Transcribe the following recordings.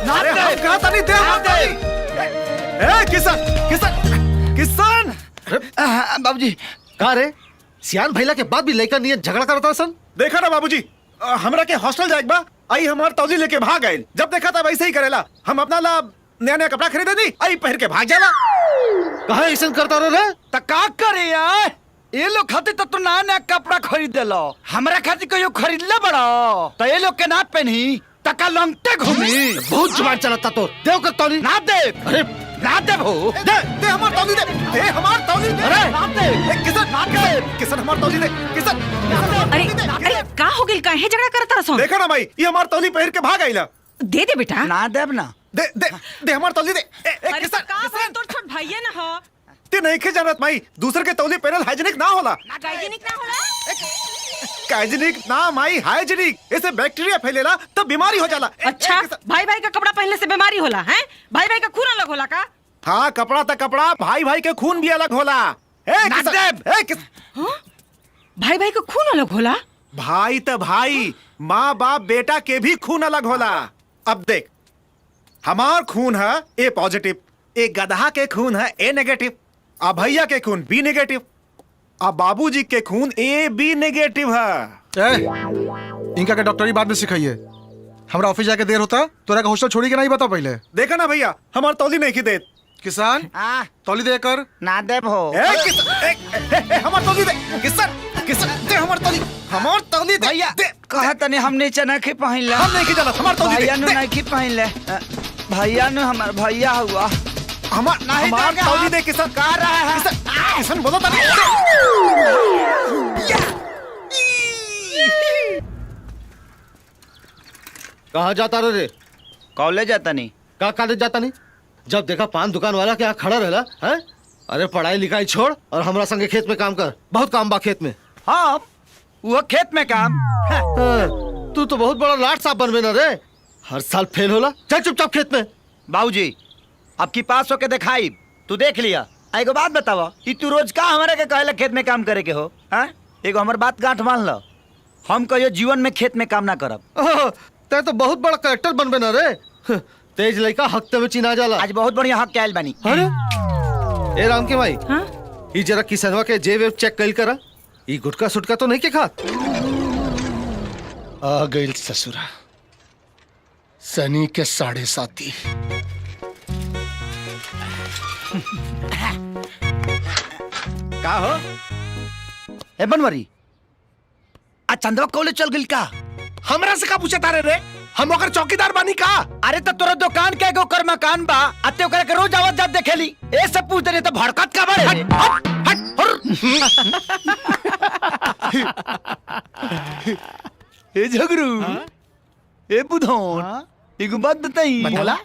अरे हम कहा था नहीं दे किसान किसान किसान बाबूजी कहा रे सियान भैला के बाद भी लड़का नियत झगड़ा करता सन। देखा ना बाबूजी हमरा के हॉस्टल जाए बा आई हमार तौली लेके भाग गए। जब देखा था वैसे ही करेला। हम अपना ला नया नया कपड़ा खरीदे दी आई पहन के भाग जाला। कहा ऐसा करता रे त का करे यार ये लोग खातिर तो नया नया कपड़ा खरीद लो हमरा खातिर कहियो खरीदले बड़ो तो ये लोग के ना पहनी तका लंगटे घूमी। बहुत जुबान चलाता तो देव कर तौली ना दे अरे ना दे भो दे हमार तौली दे हमार तौली दे। अरे ना दे किसान हमार तौली दे किसान। अरे अरे का हो गइल काहे झगड़ा करत रसो? देखा ना भाई ये हमार तौली पहन के भाग आइला। दे दे बेटा। ना देब ना दे दे दे हमार तौली दे। अरे किसान का भाई तोर छोट भाईया ना हो। ते नहीं के जानत माई दूसरे के तौली पहनल हाइजीनिक ना होला। हाइजीनिक ना होला। हाइजीनिक ना माई हाइजीनिक इससे बैक्टीरिया फैलेला तब बीमारी हो जाला। अच्छा भाई भाई का कपड़ा पहनने से बीमारी होला हैं? भाई भाई का खून अलग होला का? हाँ कपड़ा तक कपड़ा भाई भाई के खून भी अलग होला। भाई भाई का खून अलग होला? भाई तो भाई माँ बाप बेटा के भी खून अलग होला। अब देख हमार खून है ए पॉजिटिव ए गधा के खून है ए नेगेटिव आ भैया के खून बी नेगेटिव आ बाबूजी के खून ए बी नेगेटिव है। इनका के डॉक्टरी बाद में सिखाइए। हमरा ऑफिस जाके देर होता तोरा का हॉस्टल छोड़ी के नहीं बता पहले। देखा ना भैया हमार तौली नहीं की दे। किसान तौली दे कर ना देब हो हमार तौली दे किसान किसान दे हमार तौली दे भैया कहा तने हम नीचे नहीं खी पहन ले। हम नहीं की जाला हमार तौली भैया नु दे नहीं खी पहन ले भैया नु हमार भैया हुआ हमार तौली दे किसान का रहा है किसान बोलो तनी कहा जाता रे कॉलेज जाता नहीं का कॉलेज जाता नहीं जब देखा पान दुकान वाला के यहाँ खड़ा रहला है। अरे पढ़ाई लिखाई छोड़ और हमरा संगे खेत में काम कर। बहुत काम बा खेत में। हाँ वो खेत में काम तू तो बहुत बड़ा लाट साहब बनबे ना रे। हर साल फेल होला। चल चुपचाप खेत में। बाबूजी अब की पास होके दिखाई तू देख लिया। एगो बात बतावा कि तू रोज का हमारे के कहले खेत में काम करे के हो हैं? एगो हमर बात गांठ मान लो हम कहियो जीवन में खेत में काम ना करब। ते तो बहुत बड़ा करेक्टर बनबे ना रे। तेज लड़का हफ्ते में चिना जाला। आज बहुत बढ़िया हक के आयल बानी। अरे ए राम के भाई हाँ? ई जरा किसनवा के जेब चेक कइल करा। ई गुटका सुटका तो नहीं के खात। आ गइल ससुरा सनी के 7.5 का हो ए बनवरी आ चंदवा कॉलेज चल गइल का? हमरा से का पूछे तारे रे हम ओकर चौकीदार बानी का। अरे तो तोरा दुकान के एगो कर मकान बा अते ओकरा के रोज आवत जात देखेली ए सब पूछ दे तो भड़कत का बड़े ए झगरू ए बुधौन एगो बात बताई बोला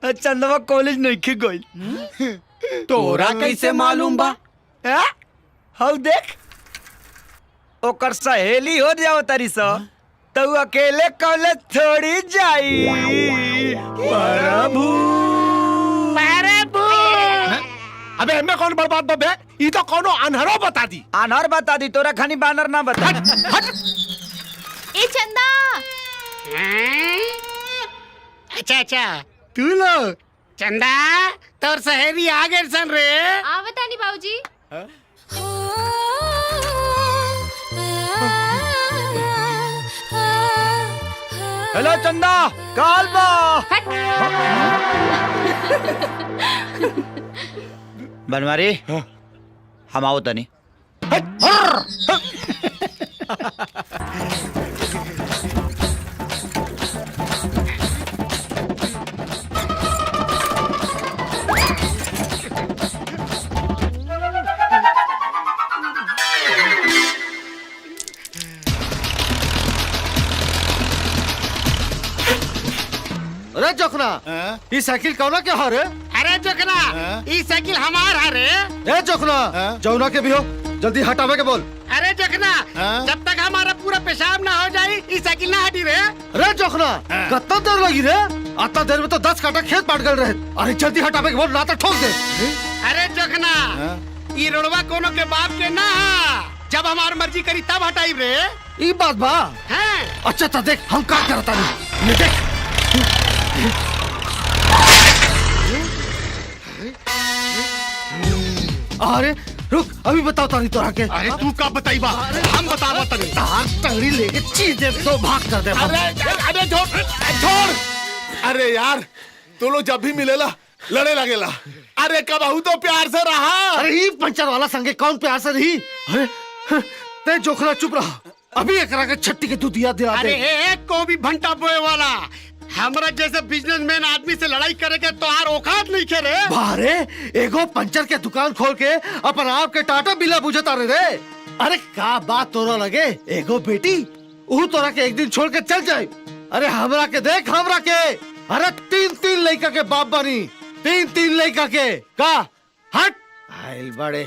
चंदवा कॉलेज नहीं के गइल तोरा कैसे मालूम बा? हाउ देख ओकर सहेली हो जाओ तारी सा तो अकेले कॉलेज थोड़ी जाई। प्रभु अबे हमें कौन बर्बाद बबे ई तो कोनो अनहरो बता दी। अनहर बता दी तोरा खानी बानर ना बता। ए चंदा अच्छा तू लोग चंदा तोर सहेली आ गए सन रे। आवता नहीं बाबूजी। हेलो चंदा काल बा बनवारी हम आओ तनी। अरे जोखना ई साइकिल कौना के हरे? अरे जोखना ई साइकिल हमार है रे। ए जोखना जौना के भी हो जल्दी हटावे के बोल। अरे जोखना जब तक हमारा पूरा पेशाब ना हो जाए ई साइकिल ना हटी रे। अरे जोखना कितना देर लगी रे? आता देर में तो 10 काटा खेत पाट गए रहे। अरे जल्दी हटावे के बोल ना तो ठोक दे। अरे जोखना ई रोडवा कोनो के बाप के ना जब हमार मर्जी करी तब हटाई रे। ई बात बा। हैं अच्छा तो देख हम का करता नहीं। ये देख अरे रुक, अभी बताओ तारी तोरा के। अरे तू का बताइबा, हम बतावा तनी। तार टंगड़ी लेके चीज दे तो भाग कर दे। अरे छोड़। अरे यार तू लोग जब भी मिलेला लड़े लगेला। अरे कबहू तो प्यार से रहा। अरे ये पंचर वाला संगे कौन प्यार से रही? अरे ते जोखना चुप रहा, अभी एकरा के छट्टी के दूधिया दिला अरे दे। एक को भी भंटा बोए वाला हमरा जैसे बिजनेसमैन आदमी से लड़ाई करे के तोहार औकात नहीं खे रे। बारे एगो पंचर के दुकान खोल के अपन आप के टाटा बिला बुझता रे। अरे का बात तोरा लगे, एगो बेटी ऊ तोरा के एक दिन छोड़ के चल जाए। अरे हमरा के देख, हमरा के अरे 3-3 लड़का के बाप बनी, 3-3 लड़का के का हट आइल बड़े।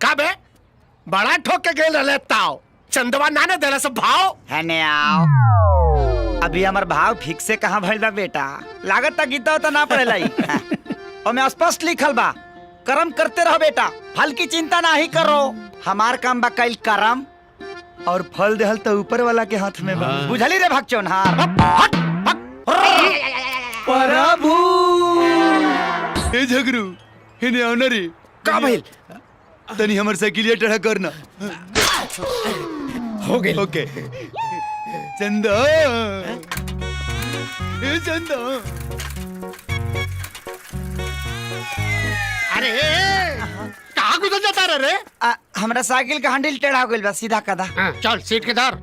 का बे बड़ा ठोक के गेल रहले ताओ, चंदवा नाने देला सब भाव। हने आओ, अभी हमार भाव ठीक से कहाँ भइल बा बेटा, लागत ता गीता तो ना पड़ेला ई। ओमे स्पष्ट लिखल बा, कर्म करते रहो बेटा, फल की चिंता ना ही करो। हमार काम बा कईल कर्म, और फल देहल तो ऊपर वाला के हाथ में बा। बुझली रे भगचोनहार। प्रभु ए झगरू हिने आना रे। का भइल? तनी हमर साइकिलिया टेढ़ा करना। हो गेल। ओके चंदा, ए चंदा। अरे कहाँ गुजर जाता रे? हमरा साइकिल का हैंडल टेढ़ा हो गइल बा, सीधा कदा। चल सीट के धर।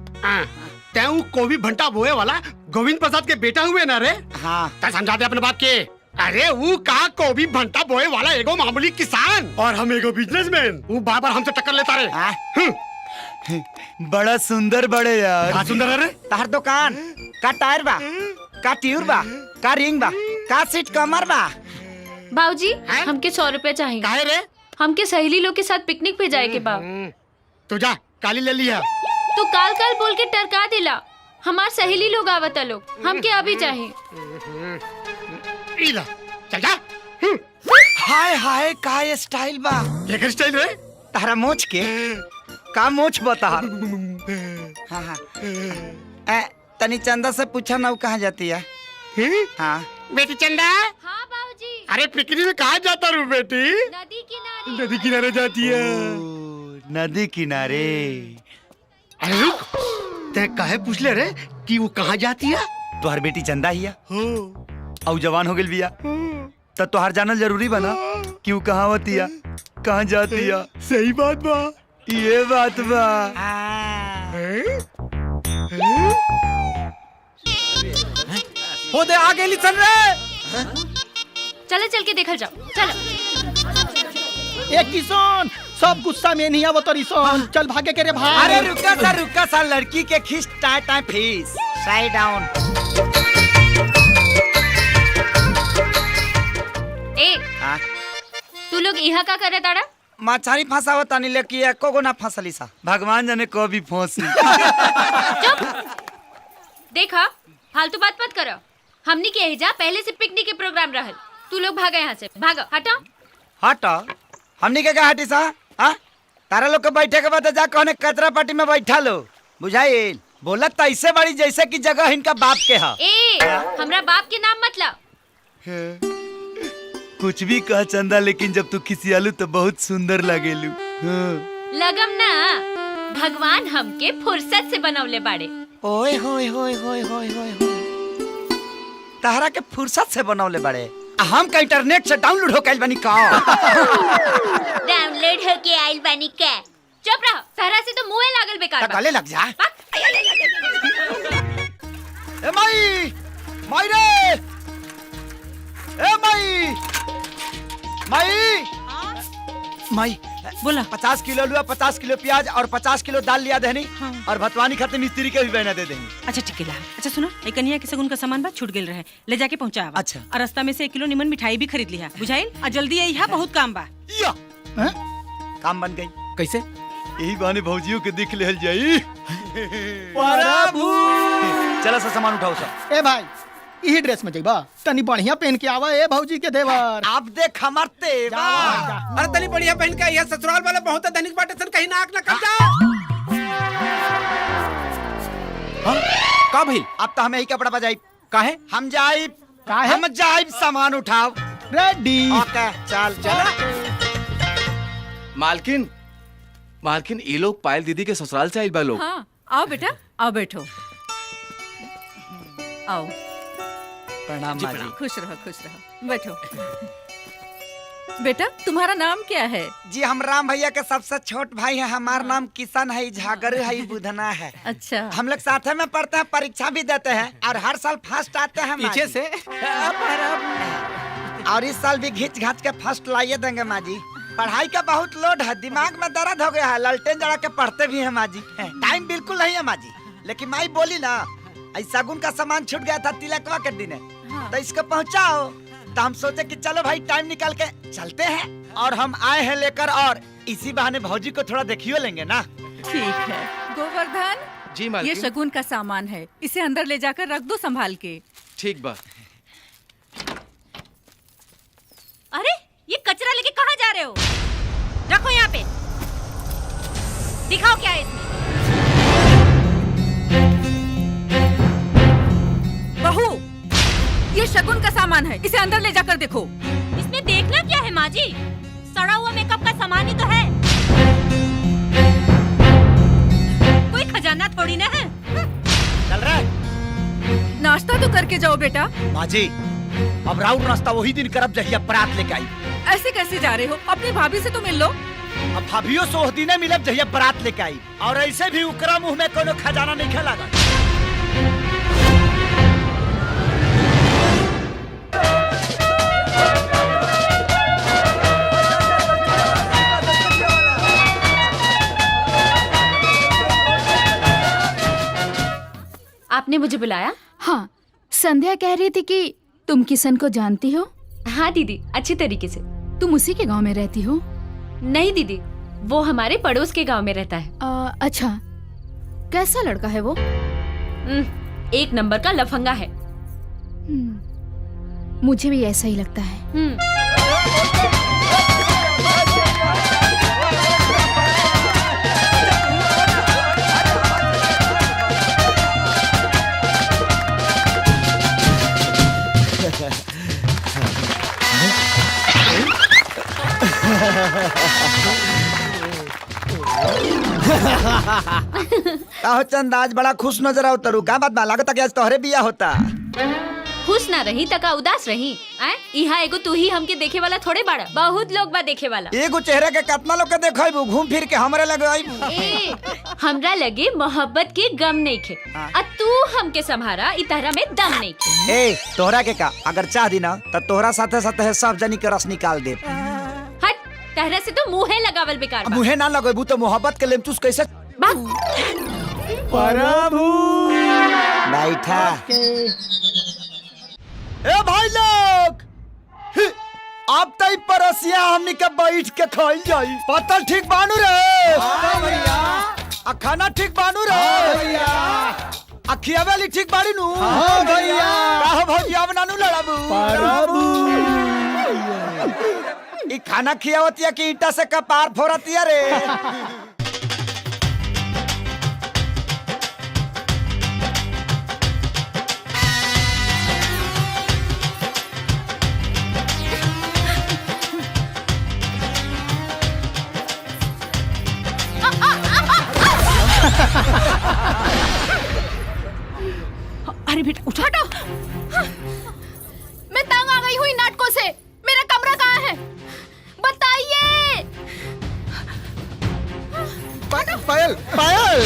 तैं को भी भंटा बोए वाला गोविंद प्रसाद के बेटा हुए ना रे? हाँ ता समझा दे अपने बाप के। अरे वो कहा को भी भंटा बोए वाला एगो मामूली किसान और हम एगो बिजनेसमैन। वो बार बार हमसे टक्कर लेता रे। हाँ। बड़ा सुंदर बड़े यार। का सुंदर है रे? तहर दुकान का टायर बा, का ट्यूब बा, का रिंग बा, का सीट कमर बा। बाबूजी हैं? हमके 100 रुपए चाहिए। काहे रे? हमके सहेली लोग के साथ पिकनिक पे जाए के बा। तू जा काली ले लिया। तू काल काल बोल के टरका दिला। हमार सहेली लोग आवता लोग, हमके अभी चाहिए। इला चल जा। हाय हाय का ये स्टाइल बा। ये स्टाइल रे? तारा मोच के का मोच बता। हाँ हाँ। तनी चंदा से पूछा ना वो कहाँ जाती है। हाँ बेटी चंदा। हाँ बाबूजी। अरे पिकनिक में कहाँ जाता रू बेटी? नदी किनारे। नदी किनारे जाती है। नदी किनारे। अरे रुक, ते काहे पूछ ले रे कि वो कहाँ जाती है? तुहार बेटी चंदा हिया और जवान हो गइल बिया, तो तुहार जानल जरूरी बना कि वो कहाँ होतिया, कहाँ जातिया। सही बात बा। ये बात बा। हो दे आगे लिसन रे। चलो चल के देखल जाओ, चलो। ए किसान, सब गुस्सा में नहीं आवत रिसन, चल भागे के रे भाई। अरे रुका सा लड़की के खींच टाय टाय फीस। Side down. ए हाँ? तू लोग यहाँ का करे ताड़ा? मछारी फंसावत तानी लेकिन एको गो ना फंसली सा। भगवान जाने कभी फंसी। देखा फालतू बात मत करो। हमनी के एहिजा पहले से पिकनिक के प्रोग्राम रहल। तू लोग भागा यहाँ से, भागो, हटो। हट हमनी के हटी सा। हाँ? तारा लोग के बैठे के बाद जा कहने कचरा पार्टी में बैठा लो। बुझाइल? बोलत तो ऐसे बड़ी जैसे कि जगह इनका बाप के है। ए हमरा बाप के नाम मत लाओ। कुछ भी कह चंदा, लेकिन जब तू खिसियालू तो बहुत सुंदर लागेलू। हाँ। लगम ना, भगवान हमके फुर्सत से बनवले बाड़े। ओए होए होए होए होए होए होए। तारा के फुर्सत से बनवले बड़े। हम का इंटरनेट से डाउनलोड हो कैल बनी का। डाउनलोड हो के आइल बानी के। चुप रहो, सहरा से तो मुंह लागल बेकार बा। गले लग जा। ए माई, माई रे। ए माई, माई, माई बोला। 50 किलो आलू, 50 किलो प्याज और 50 किलो दाल लिया देनी। हाँ। और भतवानी खाते मिस्त्री के भी बहना दे देंगे। अच्छा ठीक है। अच्छा सुनो, एक कन्या के सगुन का सामान बा छूट गेल रहे, ले जाके पहुंचा। अच्छा। और रास्ता में से 1 किलो निमन मिठाई भी खरीद लिया। बुझाइल? और जल्दी आई, बहुत काम बा। या काम बन गई। कैसे? यही बहाने भौजियों के देख ले जाई। प्रभु चला सा सामान उठाओ सब। ए भाई, यही ड्रेस में जाइबा, तनी बढ़िया पहन के आवा। ए भौजी के देवर, आप देख हमार तेवर। अरे तनी बढ़िया पहन के यह ससुराल वाले बहुत धनिक बाटे सन, कहीं नाक ना कट जा। का भइल? अब तो हमें ही कपड़ा बजाई। काहे? हम जाई का है हम जाइब सामान उठाओ। रेडी ओके चल चल। मालकिन मालकिन ये लोग पायल दीदी के ससुराल से आइल बा लोग। हाँ आओ बेटा आओ बैठो आओ प्रणाम माँ जी। खुश रहो बैठो। बेटा तुम्हारा नाम क्या है? जी हम राम भैया के सबसे छोट भाई हैं। हमारा नाम किशन है, झागर है, बुधना है। अच्छा हम लोग साथ में पढ़ते हैं, परीक्षा भी देते हैं और हर साल फर्स्ट आते हैं। पीछे से और इस साल भी घिच घाच के फर्स्ट लाइए देंगे माँ जी। पढ़ाई का बहुत लोड है, दिमाग में दर्द हो गया है, ललटेन जला के पढ़ते भी हैं माँ जी। टाइम बिल्कुल नहीं है माँ जी, लेकिन माई बोली ना शगुन का सामान छूट गया था तिलकवा के दिन, तो इसको पहुँचाओ। तो हम सोचे कि चलो भाई टाइम निकाल के चलते हैं, और हम आए हैं लेकर, और इसी बहाने भौजी को थोड़ा देखियो लेंगे ना। ठीक है गोवर्धन, जी ये मालकिन। शगुन का सामान है, इसे अंदर ले जाकर रख दो संभाल के। ठीक बा। अरे ये कचरा लेके कहाँ जा रहे हो? रखो यहाँ पे। दिखाओ क्या है इसमें। बहू ये शगुन का सामान है, इसे अंदर ले जाकर देखो। इसमें देखना क्या है माँ जी? सड़ा हुआ मेकअप का सामान ही तो है, कोई खजाना थोड़ी ना है। चल रहा है। नाश्ता तो करके जाओ बेटा। माँ जी अब राउंड नाश्ता वही दिन करब जहिया बरात लेके आई। ऐसे कैसे जा रहे हो? अपनी भाभी से तो मिल लो। अब भाभियों से उस दिन मिलब जहिया बरात लेके आई, और ऐसे भी उकरा मुंह में कोनो खजाना नहीं खेला। आपने मुझे बुलाया? हाँ, संध्या कह रही थी कि तुम किशन को जानती हो। हाँ दीदी, अच्छी तरीके से। तुम उसी के गांव में रहती हो? नहीं दीदी, वो हमारे पड़ोस के गांव में रहता है। अच्छा, कैसा लड़का है वो? एक नंबर का लफंगा है। मुझे भी ऐसा ही लगता है। काहो चंद आज बड़ा खुश नजर आओ तरु, का बात बा? लागत कि आज तोहरे बिया होता। खुश ना रही तका उदास रही। यहाँ एगो तू ही हमके देखे वाला थोड़े बड़ा, बहुत लोग बा देखे वाला। एगो चेहरा के कितना लोग के देखो, घूम फिर के हमरे लगे आइबू। ए, हमरा लगे मोहब्बत के गम नहीं खे, और तू हमके संभारा इतहरा में दम नहीं खे। ए तोहरा के का अगर चाह दी ना तो तोहरा साथे साथे सब जनी के रस निकाल दे। हट, तहरा से तो मुँहे लगावल बेकार बा। मुहे ना लगेबू तो मोहब्बत के लेमचूस कैसे? प्रभु बैठा। ए भाई लोग, अब तई परसिया हमनी के बैठ के खाई जाई। पतल ठीक बानू रे? हाँ भैया। आ खाना ठीक बानू रे? हाँ भैया। आ खियावेली ठीक बाड़ी नु? हाँ भैया। काहो भौजी अब नानू लड़ाबू? प्रभु ई खाना खियावतिया कि ईटा से कपार फोड़तिया रे? अरे बेटा उठा। मैं तंग आ गई हूँ इन नाटकों से। मेरा कमरा कहाँ है? बताइए। पायल पायल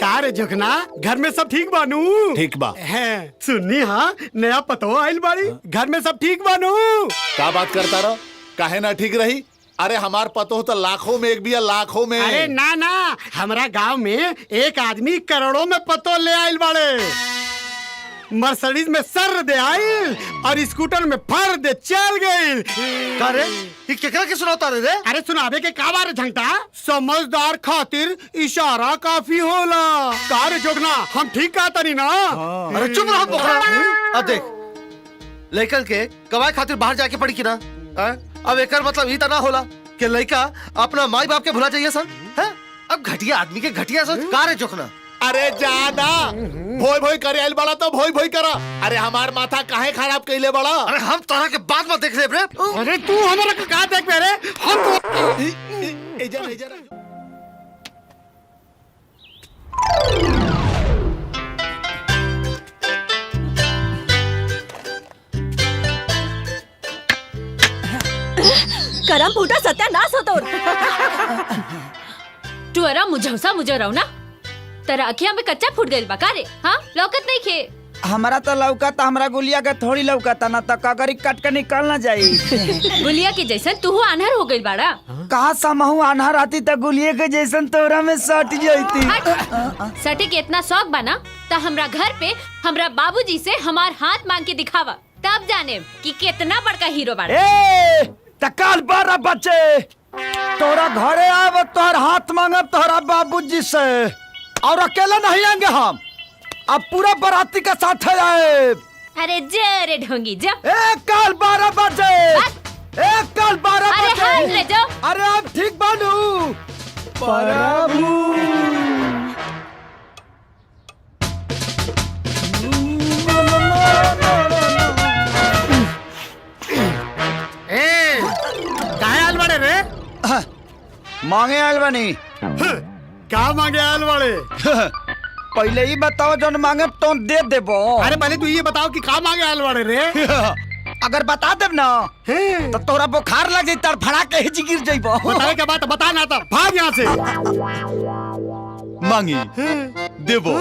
का रे जोखना, घर में सब ठीक बानू? ठीक बा। है सुननी, हाँ नया पतो आइल बाड़ी, घर में सब ठीक बानू? का बात करता रहो, काहे ना ठीक रही? अरे हमार पतो तो लाखों में एक भी है, लाखों में। अरे ना ना, हमारा गांव में एक आदमी करोड़ों में पतो ले आइल बाड़े। मर्सिडीज में सर दे आई और स्कूटर में फर दे चल गई। का रे ये केकरा के सुनाता रे? अरे सुनावे के का बारे झंटा, समझदार खातिर इशारा काफी होला। कार जोगना हम ठीक कहता नहीं ना। अरे चुप रहो बोकरा। अब देख लड़कन के कमाई खातिर बाहर जाके पड़ी की ना। अब एकर मतलब ई तना होला कि लड़का अपना माई बाप के भुला जाइए सन है? अब घटिया आदमी के घटिया सोच का रे जोखना। अरे ज्यादा भोई भोई करे आइल बड़ा तो भोई भोई करा। अरे हमार माथा काहे खराब कइले बड़ा? अरे हम तरह के बात मत देख ले रे। अरे तू हमारा का देख रे? हम करम फूटा सत्यानाश होतो। तू अरा मुझौसा मुझे रहो ना, तेरा अखिया में कच्चा फूट गइल बा का रे? हाँ लौकत नहीं खे। हमारा तो लौका था, हमारा गुलिया का थोड़ी लौका था ना, तो कगरी कट के निकल ना जाई। गुलिया के जैसन तू आन्हर हो गइल बाड़ा। कहा समहू आन्हर आती तो गुलिये के जैसन तोरा में सट जाती। सटे के इतना शौक बना तो हमरा घर पे हमरा बाबूजी से हमार हाथ मांग के दिखावा, तब जाने कि कितना बड़का हीरो बाड़ा। तकाल बारा बच्चे तोरा घरे आव, तोहर हाथ मांगब तोहरा बाबूजी से, और अकेला नहीं आएंगे हम, अब पूरा बाराती का साथ आए। अरे जरे ढोंगी जा। एक काल 12 बजे, एक काल 12 अरे बजे। हाथ ले जाओ। अरे अब ठीक बानू प्रभु। काहे आल बड़े रे? मांगे आयल बनी। क्या मांगे आल बड़े? पहले ही बताओ जो मांगे तो दे देबो। अरे पहले तू ये बताओ कि का मांगे आल बड़े रे? अगर बता देब ना तो तोरा बुखार लग जाई, तड़फड़ा के ही गिर जाइबो। बतावे के बात बता ना तो भाग यहाँ से। मांगी देबो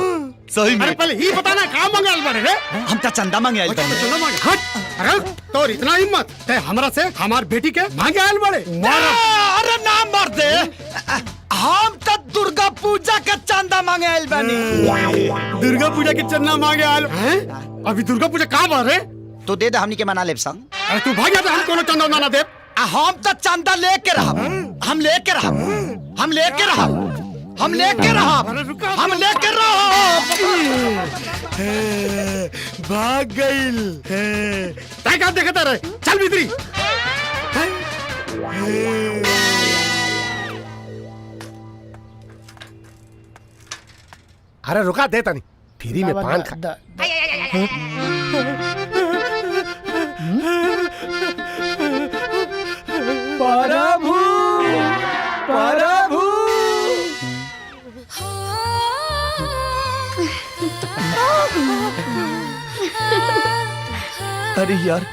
सही में। अरे पहले ही बता ना का मांगे आल बड़े रे? हम तो चंदा मांगे आयल बनी। चलो मांगे हट। अरे तो इतना हिम्मत है हमरा से हमार बेटी के मांगे आल बड़े? अरे ना मर दे, हम तो दुर्गा पूजा का चंदा मांगे आयल बनी। दुर्गा पूजा के चंदा मांगे आल हैं? अभी दुर्गा पूजा कहाँ बार है? तो दे दे हमनी के मना लेब संग। अरे तू भाग जा, हम कोनो चंदा ना दे। हम तो चंदा लेके रहब, हम लेके रहब, हम लेके रहब, हम लेके रहब, हम लेके रहब। भाग गइल। तय का देखता रहे, चल भीतरी। अरे रुका देता नहीं, फ्री में पान खा। प्रभु प्रभु। अरे यार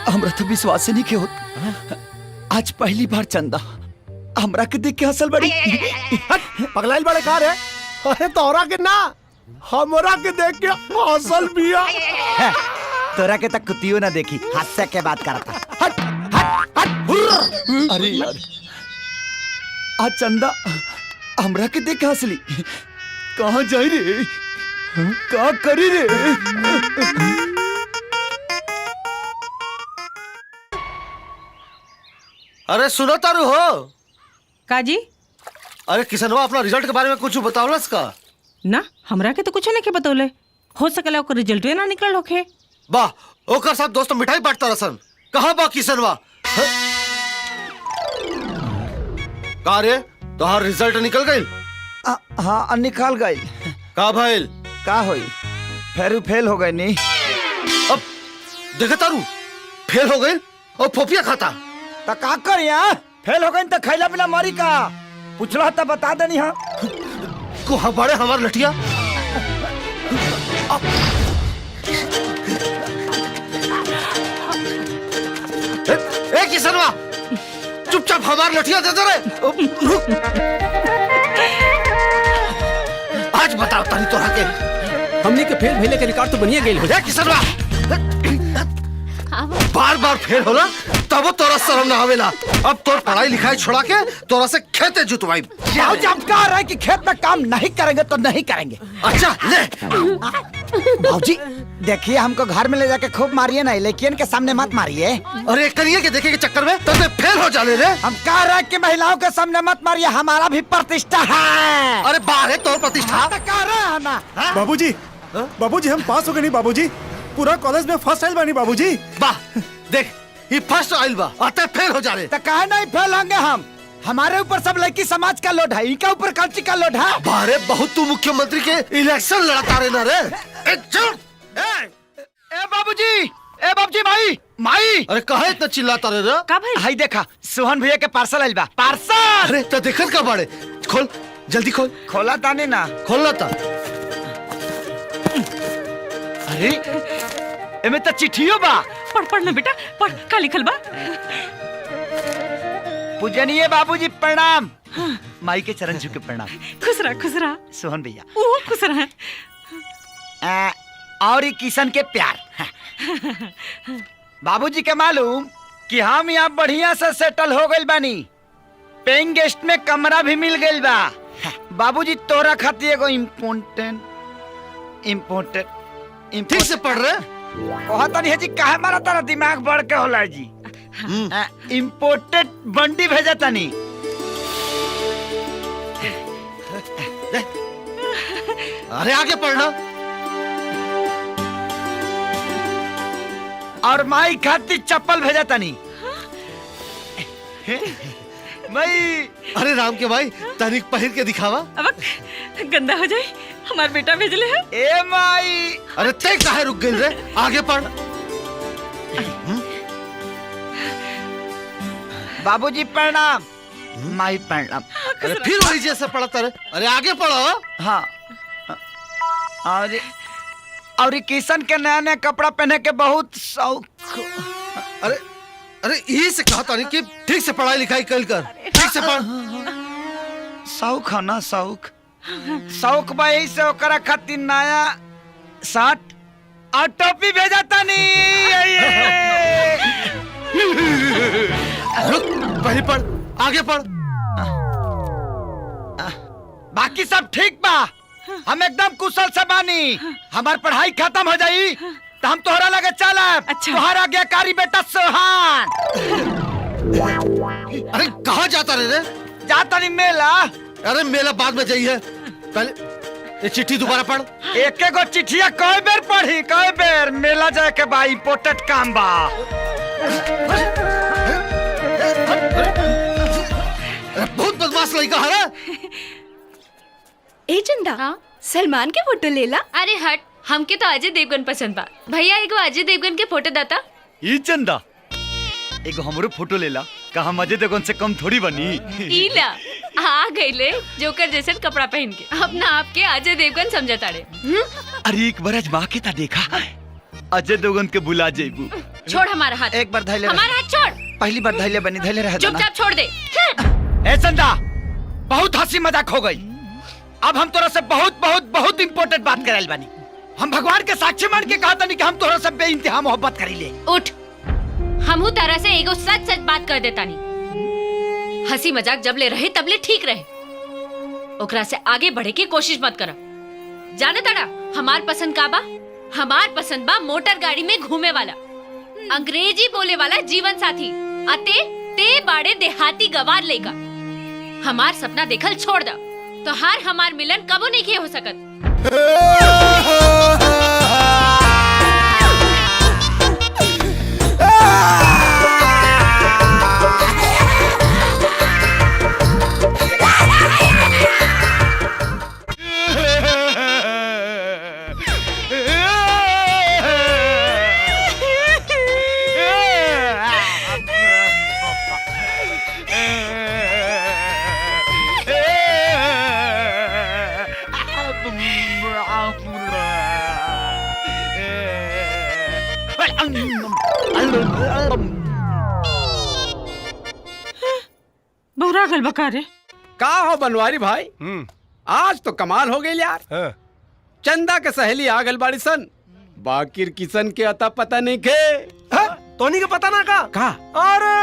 हमरा तो विश्वास नहीं के होत, आज पहली बार चंदा हमरा के देख के हंसल बड़ी। पगलाइल बड़े कार है? अरे तोरा के ना, हमरा के देख के हंसल बिया। तोरा के तक कुतियो ना देखी, हास्य के बात करता। हट हट हट। अरे यार आज चंदा हमरा के देख के हंसली, कहाँ जाई रे, का करी रे? अरे सुनो तारू हो काजी? अरे किसनवा अपना रिजल्ट के बारे में कुछ बतावलस का? ना हमरा के तो कुछ नहीं के बतौले। हो सकला ओकर रिजल्ट ना निकल होखे। वाह ओकर साथ दोस्त मिठाई बांटता रसन। कहाँ बा किसनवा? का रे तोहार रिजल्ट निकल गइल? हाँ निकाल गई। का भइल? का होई फेर फेल हो गई नी। अब देखा तारू फेल हो गइल और फोफिया खाता। तो का करिया, फेल हो गई तो खैला बिना मरी का? पूछला तो बता देनी। हाँ को हमारे हमार लठिया। ए किसनवा चुपचाप हमार लठिया दे दे रे। आज बताओ तनी तोरा के हमने के फेल भेले के रिकॉर्ड तो बनिए गेल हो। ए किसनवा हाँ बार बार फेल होला तब तोरा शर्म ना आवेला। अब तोर पढ़ाई लिखाई छोड़ा के तोरा से खेते जुतवाई। बाबूजी हम कह रहे हैं कि खेत में काम नहीं करेंगे तो नहीं करेंगे। अच्छा ले। बाबूजी देखिए हमको घर में ले जाके खूब मारिए ना, लेकिन के सामने मत मारिए। अरे करिए के देखे के चक्कर में तब फेल हो जाने रे। हम कह रहे हैं कि महिलाओं के सामने मत मारिए, हमारा भी प्रतिष्ठा है। अरे बाहर है तोर प्रतिष्ठा। तो कह रहे हैं ना। बाबूजी बाबूजी हम पास हो गए नहीं बाबूजी, पूरा कॉलेज में फर्स्ट आइल बानी बाबूजी। वाह देख ये फर्स्ट आइल बा अतः फेल हो जा रहे। तो कहे नहीं फेल होंगे हम, हमारे ऊपर सब लड़की समाज का लोड है, इनका ऊपर कल्ची का लोड है। बारे बहुत तू मुख्यमंत्री के इलेक्शन लड़ता रहे ना रे। ए बाबूजी माई माई। अरे कहे इतना चिल्लाता रहे रे? का भाई? हाई देखा सोहन भैया के पार्सल आइल बा। पार्सल। अरे तो देखत का बाड़े, खोल जल्दी खोल। खोला तानी ना। खोलना था। अरे एमे तो चिट्ठियों बा। पढ़ ना बेटा, पढ़ का लिखल बा। पूजनीय बाबूजी प्रणाम। माई के चरण झुके प्रणाम। खुश रहा सोहन भैया। ओहो खुश रहा। और ये किशन के प्यार। बाबूजी के मालूम कि हम यहाँ बढ़िया से सेटल हो गइल बानी, पेइंग गेस्ट में कमरा भी मिल गइल बा। बाबूजी तोरा खातिर एगो इम्पोर्टेंट ठीक से पढ़ रहे? कहता नहीं है जी, काहे मारा तारा दिमाग बढ़ के होला जी। इम्पोर्टेड बंडी भेजा तानी। अरे आगे पढ़ना। और माई खातिर चप्पल भेजा तानी। माई। अरे राम के भाई तनिक पहिर के दिखावा। अब गंदा हो जाए, हमार बेटा भेजले है। ए माई। अरे ते काहे रुक गइल रे? आगे पढ़। बाबूजी प्रणाम। माई प्रणाम। अरे फिर वही जैसे पढ़ता रहे। अरे आगे पढ़ो। हाँ। और किशन के नया नया कपड़ा पहने के बहुत शौक। अरे यही से कहा था कि ठीक से पढ़ाई लिखाई कर। ठीक से पढ़। शौक है ना, शौक बा, यही से ओकरा खातिर नया शर्ट और टोपी भेजा तानी। रुक पहले पढ़, आगे पढ़। बाकी सब ठीक बा, हम एकदम कुशल से बानी। हमार पढ़ाई खत्म हो जाई तो हम तोहरा लगे चलब। अच्छा। तोहरा आज्ञाकारी बेटा सोहान। अरे कहाँ जाता रे? जाता नहीं मेला। अरे मेला बाद में जाइए, पहले ये चिट्ठी दोबारा पढ़। एक एगो चिट्ठिया कई बेर पढ़ी, कई बेर। मेला जाए के बा, इम्पोर्टेंट काम बा। बहुत बदमाश लड़का है। ए चंदा, सलमान के फोटो लेला। अरे हट, हमके तो अजय देवगन पसंद बा। भैया एगो अजय देवगन के फोटो दाता। ई चंदा एगो हमरो फोटो लेला, का हम अजय देवगन से कम थोड़ी बनी। इला आ गईले जोकर जैसे कपड़ा पहन के अपना आपके अजय देवगन समझा ताड़े। अरे एक बार आजमा के ता देखा, अजय देवगन के बुला जेबू। छोड़ हमारा हाथ। एक बार धैले हमारा हाथ छोड़। पहली बार धैले बनी, धैले रह। चुपचाप छोड़ दे। ए चंदा, बहुत हंसी मजाक हो गई। अब हम तोरा से बहुत बहुत बहुत इम्पोर्टेंट बात कराइल बानी। हम भगवान के साक्षी मान के कहा था कि हम तोरा से बेइंतहा मोहब्बत करीले। उठ, हमहू तरह से एगो सच सच बात कर देता नहीं। हंसी मजाक जब ले रहे तब ले ठीक रहे, ओकरा से आगे बढ़े की कोशिश मत करो। जाने ताड़ा हमार पसंद का बा? हमार पसंद बा मोटर गाड़ी में घूमे वाला, अंग्रेजी बोले वाला जीवन साथी। अते ते बाड़े देहाती गवार लेगा। हमार सपना देखल छोड़ दा, तो हार हमार मिलन कबो नहीं किए हो सकत। बहुरा गल बका रे। का हो बनवारी भाई, आज तो कमाल हो गई यार। चंदा के सहेली आ गल बाड़ी सन, बाकिर किशन के अता पता नहीं के। तोनी के पता ना का अरे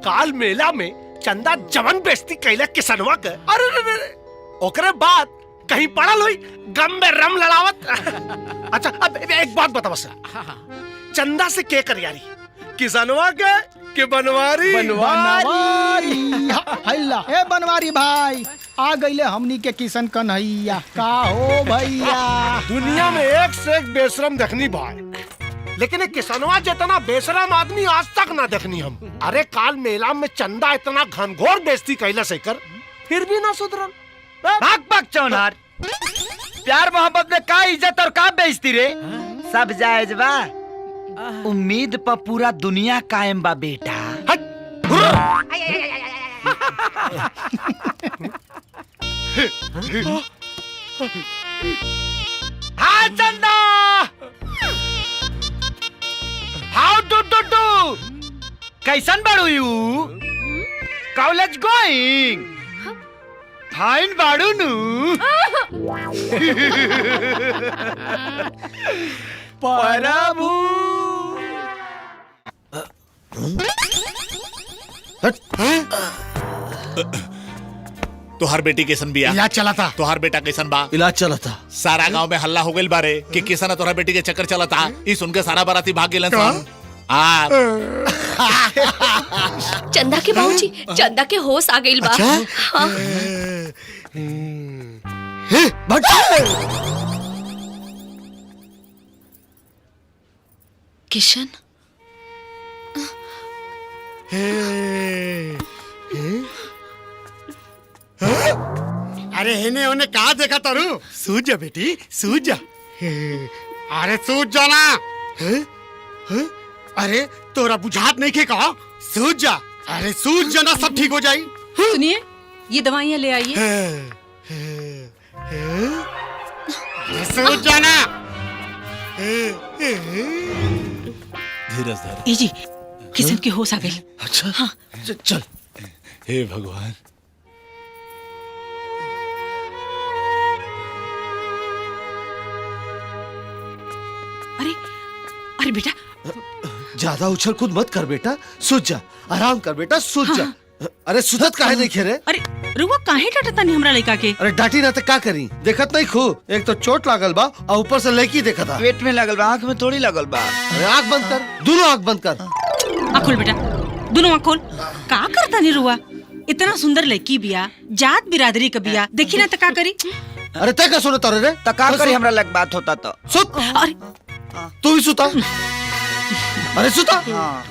काल मेला में चंदा जवन बेस्ती कैला किसनवा के अरे ओकरे बाद कहीं पड़ल हुई गम में रम लड़ावत। अच्छा अब एक बात बता बस, चंदा से के कर यारी, किसनवा के बनवारी? बनवारी हल्ला ए बनवारी भाई आ गईले हमनी के किशन कन्हैया का हो भैया। दुनिया में एक से एक बेशरम देखनी भाई, लेकिन एक किसनवा जितना बेशरम आदमी आज तक ना देखनी हम। अरे काल मेला में चंदा इतना घनघोर बेइज्जती कैला से कर फिर भी ना सुधरल। भाग भाग चौनार, प्यार मोहब्बत में का इज्जत और का बेइज्जती रे, सब जायज बा। उम्मीद पर पूरा दुनिया कायम बा बेटा। हाँ चंदा, हाउ डू कैसन बाड़ू यू? College going? फाइन बाड़ू नु? प्रभु तोहर बेटी कैसन बिया? इलाज चला था। तोहर बेटा कैसन बा? इलाज चला था। सारा गांव में हल्ला हो गइल बारे कि किसन तोहर बेटी के चक्कर चला था। ई सुन के सारा बाराती भाग गेलन सन। चंदा के बाबूजी, चंदा के होश आ गइल बा। हाँ। किशन अरे हेने होने कहा देखा तारू? सूझ जा बेटी, सूझ जा। अरे सूझ जा ना। अरे तोरा बुझात नहीं के कहा? सूझ जा। अरे सूझ जा ना, सब ठीक हो जाई। सुनिए, ये दवाइयाँ ले आइए। सूझ जा ना। धीरज धर। ए जी, किशन के होश आ गई। अच्छा हाँ चल। हे भगवान, अरे बेटा, ज्यादा उछल कूद मत कर बेटा, सूझ जा, आराम कर बेटा, सूझ जा। अरे सुधत काहे नहीं खेरे? अरे रुआ काहे डांटता नहीं हमरा लड़का के? अरे डांटी ना तो का करी? देखत नहीं खू, एक तो चोट लागल बा और ऊपर से लड़की देखा था। पेट में लगल बा, आँख में थोड़ी लगल बा। अरे आँख बंद कर, दोनों आँख बंद कर। आँख खोल बेटा, दोनों आँख खोल। का करता नहीं रुआ? इतना सुंदर लड़की बिया, जात बिरादरी का बिया, देखी ना तो का करी? अरे तय का सुनो तारे रे? तो का करी हमरा लग बात होता तो? सुत। अरे तू भी सुता। अरे सुता। हाँ।